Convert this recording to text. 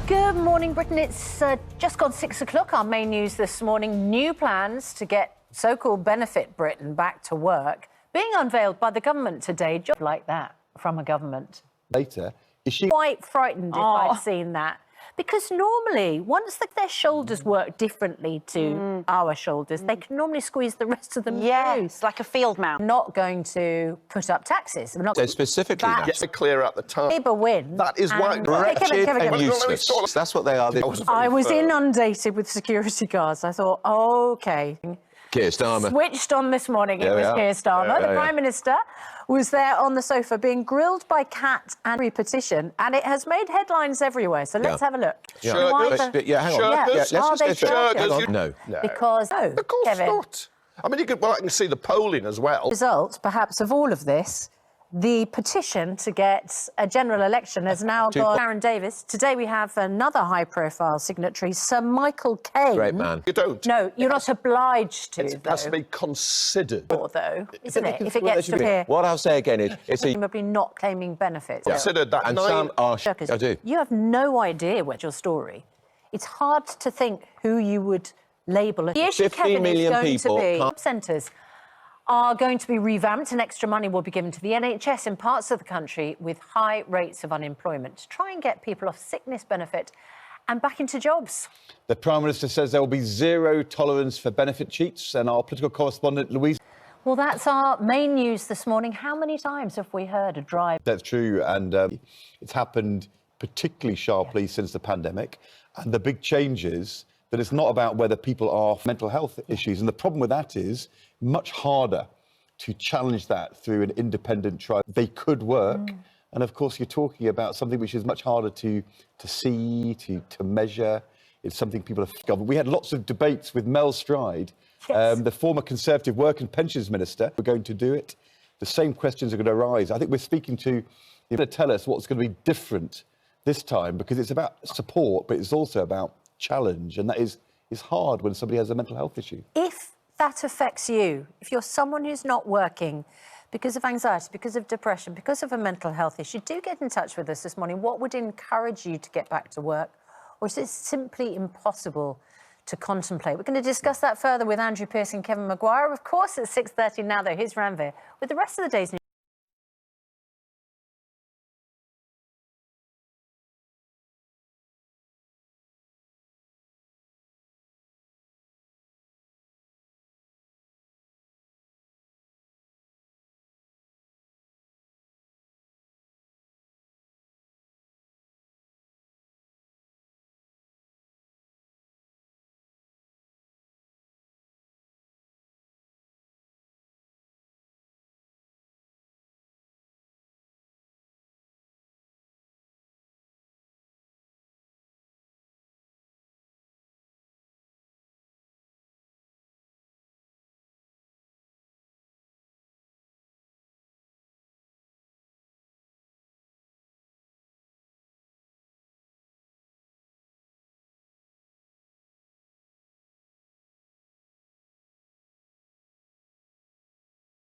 Good morning, Britain. It's just gone 6 o'clock. Our main news this morning, new plans to get so-called benefit Britain back to work being unveiled by the government today. Just like that from a government. Later, is she quite frightened if I'd seen that? Because normally, once their shoulders work differently to our shoulders, they can normally squeeze the rest of them through. Yes, like a field mouse. Not going to put up taxes. We're not So specifically, that's to clear up the time. Labour win. That is why Kevin. and useless. That's what they are. I was inundated with security guards. I thought, OK. Keir Starmer. Switched on this morning. It was Keir Starmer. The Prime Minister was there on the sofa being grilled by Cat and petition, and it has made headlines everywhere. So let's have a look. Hang on. Let's just No. Because Of course Kevin, not. I mean, I can see the polling as well. Result, perhaps, of all of this. The petition to get a general election has now gone. Aaron Davis. Today we have another high-profile signatory, Sir Michael Caine. Great man. You don't. No, you're not obliged to. It has to be considered. Though, isn't it? If it gets to here. What I'll say again is, it's presumably not claiming benefits. considered that. And some are. I do. You have no idea what's your story. It's hard to think who you would label. The issue, 15 Kevin, million is going people to be centres are going to be revamped and extra money will be given to the NHS in parts of the country with high rates of unemployment to try and get people off sickness benefit and back into jobs. The Prime Minister says there will be zero tolerance for benefit cheats, and our political correspondent, Louise... Well, that's our main news this morning. How many times have we heard a drive? That's true, and it's happened particularly sharply since the pandemic, and the big change is that it's not about whether people are mental health issues, and the problem with that is much harder to challenge that through an independent trial. They could work, and of course you're talking about something which is much harder to see, to measure. It's something people have discovered. We had lots of debates with Mel Stride, the former Conservative Work and Pensions Minister. We're going to do it. The same questions are going to arise. I think we're speaking to, you're going to tell us what's going to be different this time, because it's about support, but it's also about challenge, and that is hard when somebody has a mental health issue. If that affects you, if you're someone who's not working because of anxiety, because of depression, because of a mental health issue, do get in touch with us this morning. What would encourage you to get back to work? Or is it simply impossible to contemplate? We're going to discuss that further with Andrew Pearce and Kevin Maguire. Of course, at 6:30 now, though, here's Ranveer with the rest of the day's news.